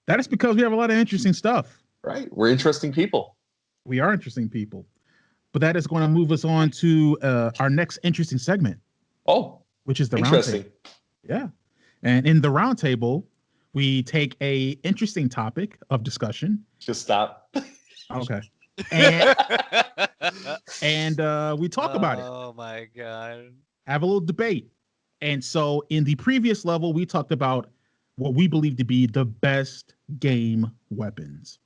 That is because we have a lot of interesting stuff. Right. We're interesting people. We are interesting people. But that is going to move us on to our next interesting segment, Oh, which is the roundtable. interesting. Yeah. And in the roundtable, we take a interesting topic of discussion. Just stop. Okay. And we talk about it, Oh my god. have a little debate. And so in the previous level, we talked about what we believe to be the best game weapons.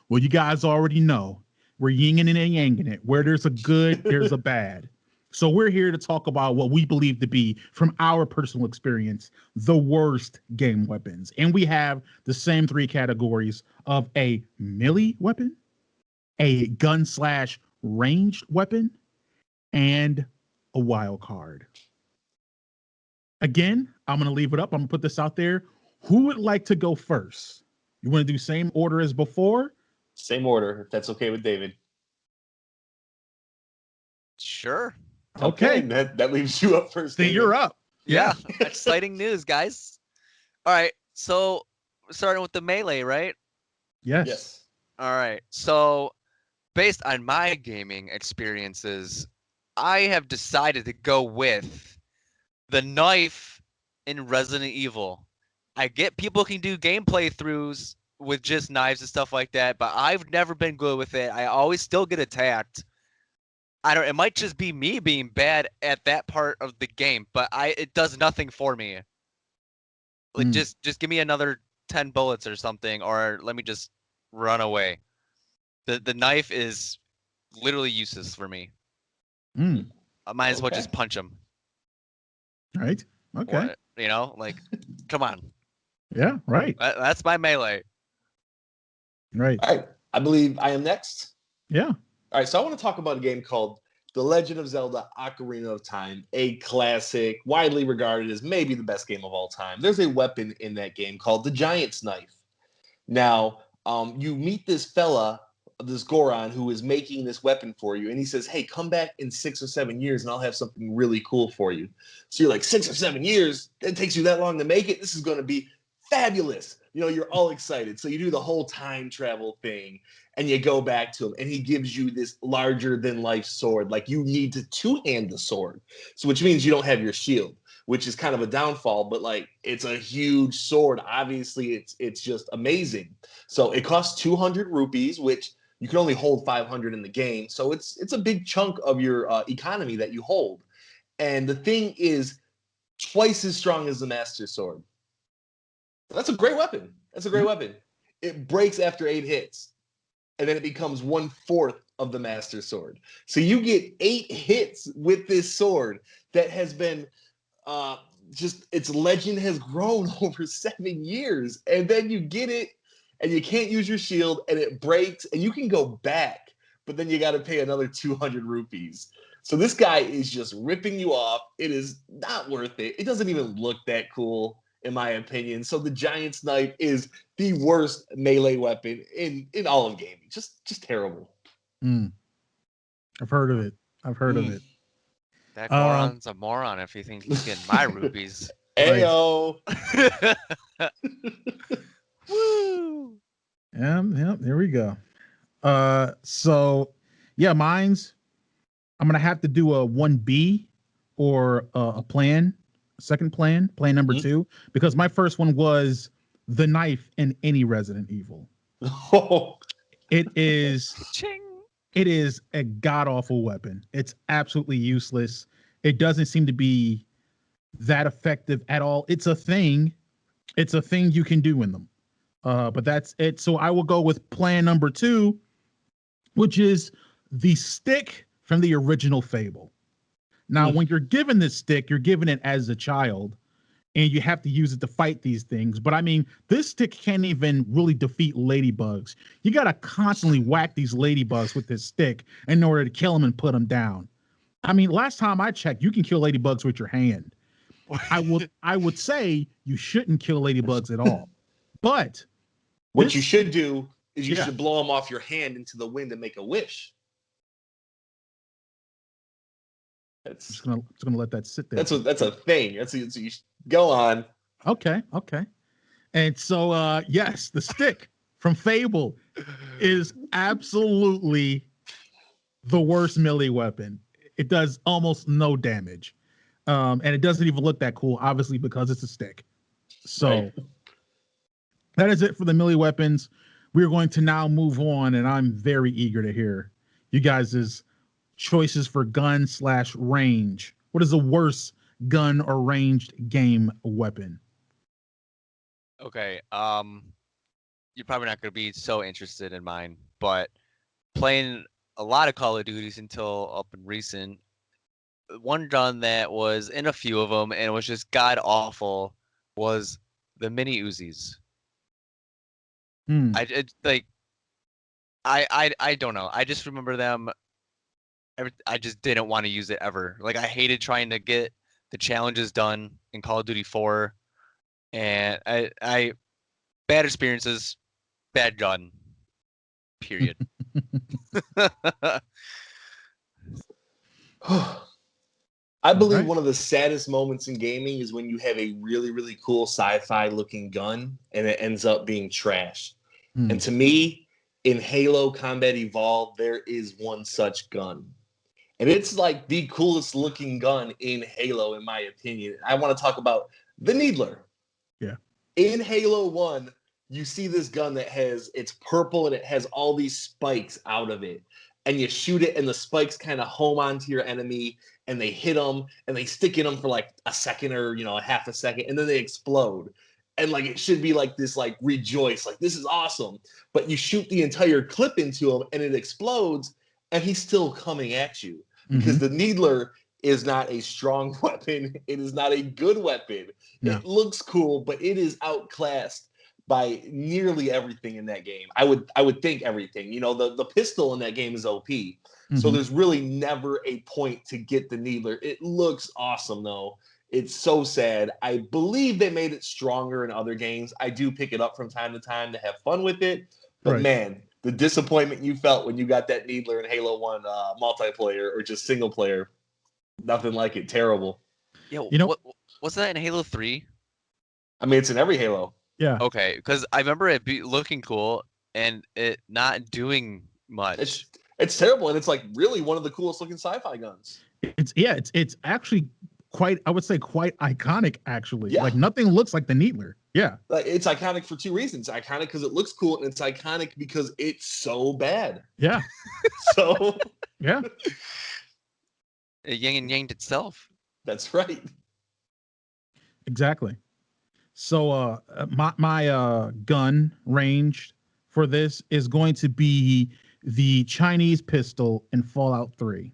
Well, you guys already know we're yinging and yanging it. Where there's a good, there's a bad. So we're here to talk about what we believe to be, from our personal experience, the worst game weapons. And we have the same three categories of a melee weapon, a gun slash ranged weapon, and a wild card. Again, I'm going to leave it up. I'm going to put this out there. Who would like to go first? You want to do same order as before? Same order, if that's okay with David. Sure. Okay. That leaves you up first. Then David. you're up. Yeah. Exciting news, guys. All right. So starting with the melee, right? Yes. Yes. All right. So based on my gaming experiences, I have decided to go with the knife in Resident Evil. I get people can do gameplay throughs with just knives and stuff like that, but I've never been good with it. I always still get attacked. It might just be me being bad at that part of the game, but it does nothing for me. Like just give me another 10 bullets or something, or let me just run away. The knife is literally useless for me. I might as well just punch him. Right. Okay. Like, come on. Yeah. Right. That's my melee. Right. All right. I believe I am next. Yeah. All right. So I want to talk about a game called The Legend of Zelda: Ocarina of Time, a classic, widely regarded as maybe the best game of all time. There's a weapon in that game called the Giant's Knife. Now, you meet this fella, this Goron, who is making this weapon for you, and he says, "Hey, come back in 6 or 7 years, and I'll have something really cool for you." So you're like, 6 or 7 years? It takes you that long to make it? This is going to be fabulous. You're all excited. So you do the whole time travel thing, and you go back to him, and he gives you this larger than life sword. Like, you need to two-hand the sword, so which means you don't have your shield, which is kind of a downfall, but like, it's a huge sword. Obviously, it's just amazing. So it costs 200 rupees, which you can only hold 500 in the game. So it's a big chunk of your economy that you hold. And the thing is twice as strong as the Master Sword. That's a great weapon. That's a great weapon. It breaks after 8 hits, and then it becomes 1/4 of the Master Sword. So you get 8 hits with this sword that has been just, its legend has grown over 7 years, and then you get it and you can't use your shield and it breaks, and you can go back, but then you got to pay another 200 rupees. So this guy is just ripping you off. It is not worth it. It doesn't even look that cool, in my opinion. So the Giant's Knife is the worst melee weapon in all of gaming. Just terrible. I've heard of it. I've heard of it. That Goron's a moron if he thinks he's getting my rupees. Ayo. Woo. Yeah, there we go. So yeah, mine's, I'm gonna have to do a 1B or a second plan number 2, because my first one was the knife in any Resident Evil. It is Ching. It is a god awful weapon. It's absolutely useless. It doesn't seem to be that effective at all. It's a thing. It's a thing you can do in them. But that's it. So I will go with plan number 2, which is the stick from the original Fable. Now, when you're given this stick, you're given it as a child, and you have to use it to fight these things. But I mean, this stick can't even really defeat ladybugs. You got to constantly whack these ladybugs with this stick in order to kill them and put them down. I mean, last time I checked, you can kill ladybugs with your hand. I would say you shouldn't kill ladybugs at all. But what you should do is you should blow them off your hand into the wind and make a wish. It's gonna let that sit there. That's a thing. You go on. Okay. And so, yes, the stick from Fable is absolutely the worst melee weapon. It does almost no damage. And it doesn't even look that cool, obviously, because it's a stick. So Right. that is it for the melee weapons. We're going to now move on, and I'm very eager to hear you guys' choices for gun/range. What is the worst gun or ranged game weapon? Okay. You're probably not going to be so interested in mine, but playing a lot of Call of Duties until up in recent, one gun that was in a few of them and it was just god awful was the mini Uzis. Hmm. I don't know. I just remember them. I just didn't want to use it ever. Like, I hated trying to get the challenges done in Call of Duty 4, and I bad experiences, bad gun. Period. I believe right. one of the saddest moments in gaming is when you have a really, really cool sci-fi looking gun and it ends up being trash. Hmm. And to me, in Halo Combat Evolved, there is one such gun. And it's like the coolest looking gun in Halo, in my opinion. I want to talk about the Needler. Yeah. In Halo 1, you see this gun that it's purple and it has all these spikes out of it. And you shoot it and the spikes kind of home onto your enemy and they hit them and they stick in them for like a second or, a half a second and then they explode. And like it should be like this, like rejoice, like this is awesome. But you shoot the entire clip into him and it explodes and he's still coming at you because the Needler is not a strong weapon. It is not a good weapon. No. It looks cool, but it is outclassed by nearly everything in that game. I would think everything. The pistol in that game is OP. So there's really never a point to get the Needler. It looks awesome though. It's so sad. I believe they made it stronger in other games. I do pick it up from time to time to have fun with it. But Right. man, the disappointment you felt when you got that Needler in Halo 1 multiplayer or just single player, nothing like it. Terrible. Yeah, know- what was that in Halo 3? I mean, it's in every Halo. Yeah. Okay, because I remember it looking cool and it not doing much. It's terrible, and it's like really one of the coolest looking sci-fi guns. It's actually quite, I would say, quite iconic. Actually, Yeah. like nothing looks like the Needler. Yeah. Like it's iconic for two reasons. Iconic because it looks cool, and it's iconic because it's so bad. Yeah. So Yeah. It yin and yanged itself. that's right. Exactly. So my gun range for this is going to be the Chinese pistol in Fallout 3.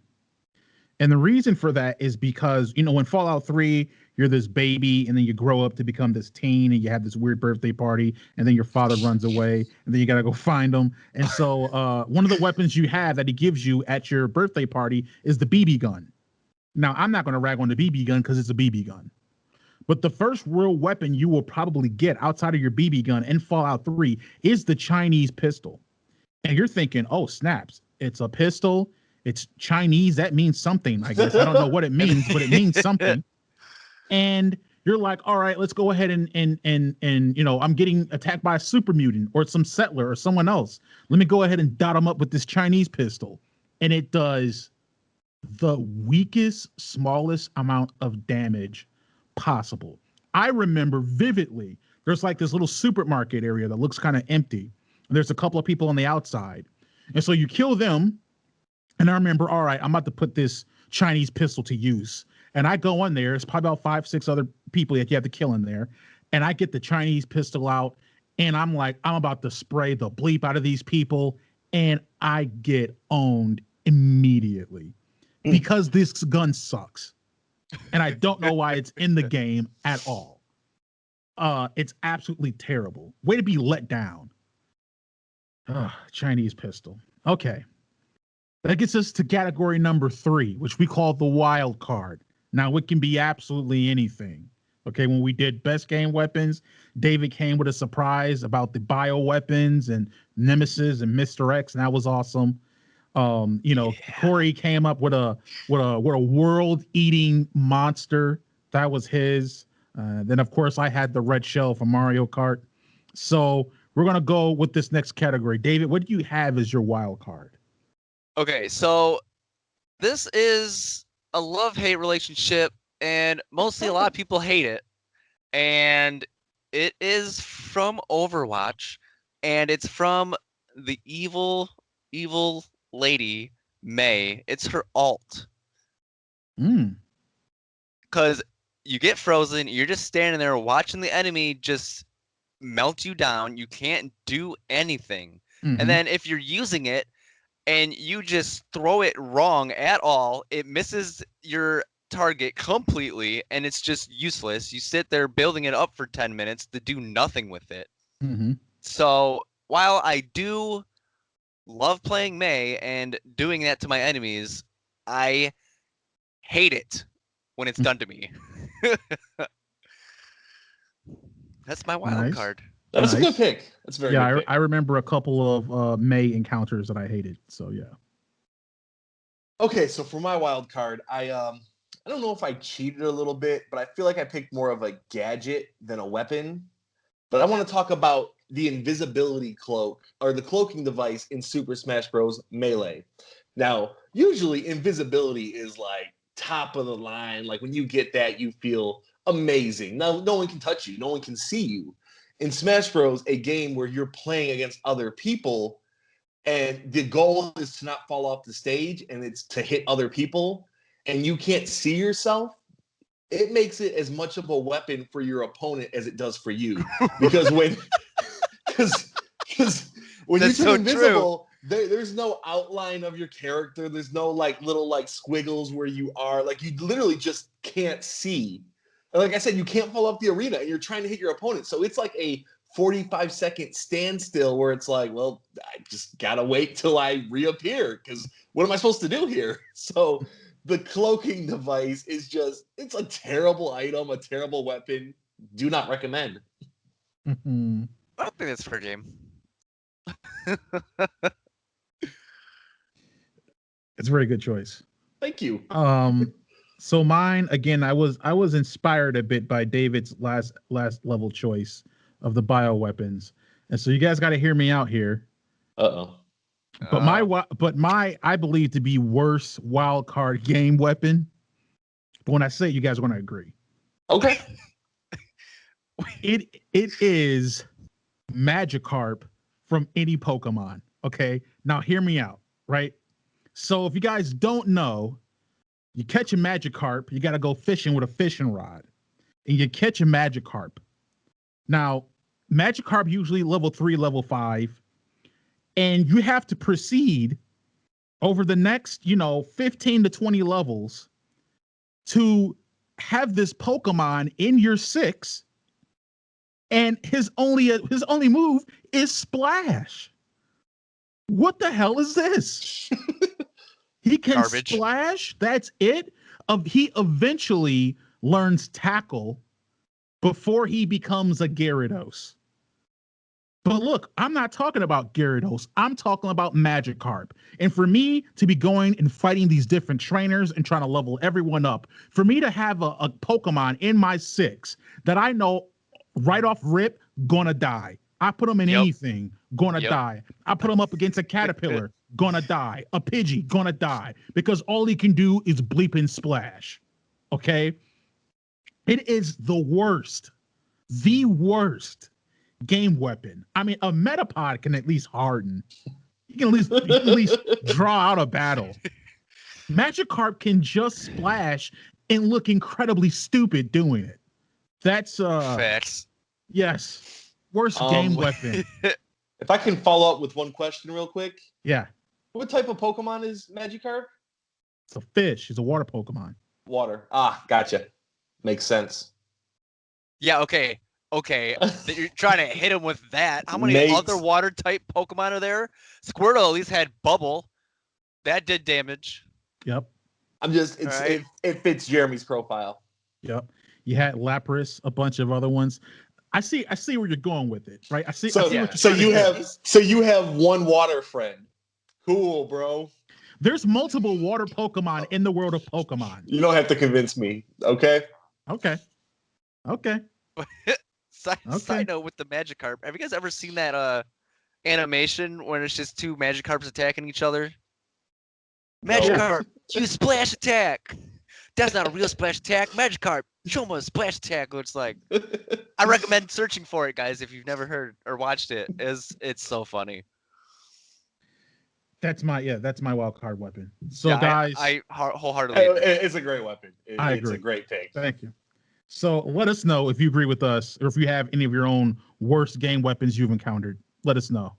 And the reason for that is because, in Fallout 3, you're this baby and then you grow up to become this teen and you have this weird birthday party and then your father runs away and then you got to go find him. And so one of the weapons you have that he gives you at your birthday party is the BB gun. Now, I'm not going to rag on the BB gun because it's a BB gun. But the first real weapon you will probably get outside of your BB gun in Fallout 3 is the Chinese pistol. And you're thinking, oh, snaps, it's a pistol. It's Chinese. That means something, I guess. I don't know what it means, but it means something. And you're like, all right, let's go ahead and I'm getting attacked by a super mutant or some settler or someone else. Let me go ahead and dot them up with this Chinese pistol. And it does the weakest, smallest amount of damage possible. I remember vividly, there's like this little supermarket area that looks kind of empty. And there's a couple of people on the outside. And so you kill them. And I remember, all right, I'm about to put this Chinese pistol to use. And I go in there. It's probably about 5-6 other people that you have to kill in there. And I get the Chinese pistol out. And I'm like, I'm about to spray the bleep out of these people. And I get owned immediately because this gun sucks. And I don't know why it's in the game at all. It's absolutely terrible. Way to be let down. Chinese pistol. Okay. That gets us to category number 3, which we call the wild card. Now, it can be absolutely anything. Okay, when we did best game weapons, David came with a surprise about the bioweapons and Nemesis and Mr. X, and that was awesome. Corey came up with a world-eating monster. That was his. Then, of course, I had the red shell from Mario Kart. So we're gonna go with this next category. David, what do you have as your wild card? Okay, so this is a love-hate relationship, and mostly a lot of people hate it. And it is from Overwatch, and it's from the evil lady, Mei. It's her alt. Mm. Because you get frozen, you're just standing there watching the enemy just melt you down. You can't do anything. Mhm. And then if you're using it and you just throw it wrong at all, it misses your target completely and it's just useless. You sit there building it up for 10 minutes to do nothing with it. Mhm. So while I do love playing Mei and doing that to my enemies, I hate it when it's done to me. That's my wild Nice. card. That's a Nice. good pick. That's a very Yeah, good pick. I remember a couple of May encounters that I hated. So yeah. Okay, so for my wild card, I don't know if I cheated a little bit, but I feel like I picked more of a gadget than a weapon. But I want to talk about the invisibility cloak or the cloaking device in Super Smash Bros. Melee. Now, usually invisibility is like top of the line. Like when you get that, you feel amazing. No one can touch you, no one can see you. In Smash Bros, a game where you're playing against other people, and the goal is to not fall off the stage and it's to hit other people, and you can't see yourself, it makes it as much of a weapon for your opponent as it does for you. Because when because when That's you so turn invisible, there's no outline of your character. There's no like little like squiggles where you are. Like you literally just can't see. And like I said, you can't fall off the arena and you're trying to hit your opponent. So it's like a 45-second standstill where it's like, well, I just gotta wait till I reappear because what am I supposed to do here? So the cloaking device is just, it's a terrible item, a terrible weapon. Do not recommend. Mhm. I don't think that's fair game. It's a very good choice. Thank you. So mine again, I was inspired a bit by David's last level choice of the bioweapons. And so you guys got to hear me out here. Uh-oh. But my I believe to be worst wild card game weapon. But when I say it, you guys are going to agree. Okay. It is Magikarp from any Pokemon. Okay. Now hear me out, right? So if you guys don't know, you catch a Magikarp, you got to go fishing with a fishing rod. And you catch a Magikarp. Now, Magikarp usually level 3, level 5, and you have to proceed over the next, 15 to 20 levels to have this Pokemon in your 6, and his only move is Splash. What the hell is this? He can Garbage. splash. That's it. He eventually learns tackle before he becomes a Gyarados. But look, I'm not talking about Gyarados. I'm talking about Magikarp. And for me to be going and fighting these different trainers and trying to level everyone up, for me to have a Pokemon in my 6 that I know right off rip, gonna die. I put him in anything, gonna die. I put him up against a Caterpillar, gonna die. A Pidgey, gonna die. Because all he can do is bleep and splash. Okay? It is the worst game weapon. I mean, a Metapod can at least harden. You can at least draw out a battle. Magikarp can just splash and look incredibly stupid doing it. That's Facts. Yes. Worst game weapon. If I can follow up with one question real quick. Yeah. What type of Pokemon is Magikarp? It's a fish. It's a water Pokemon. Water. Ah, gotcha. Makes sense. Yeah, okay. You're trying to hit him with that. How many other water type Pokemon are there? Squirtle at least had Bubble. That did damage. Yep. It fits Jeremy's profile. Yep. You had Lapras, a bunch of other ones. I see where you're going with it, right? I see So you have one water friend. Cool, bro. There's multiple water Pokemon in the world of Pokemon. You don't have to convince me, okay? Okay. Side note with the Magikarp. Have you guys ever seen that animation when it's just two Magikarps attacking each other? No. Magikarp, use splash attack. That's not a real splash attack. Magikarp, show me a splash attack. Looks like. I recommend searching for it, guys, if you've never heard or watched it. It's so funny. That's my wild card weapon. So Yeah, guys, I wholeheartedly agree. It's a great weapon. I It's agree. a great pick. Thank you. So let us know if you agree with us or if you have any of your own worst game weapons you've encountered. Let us know.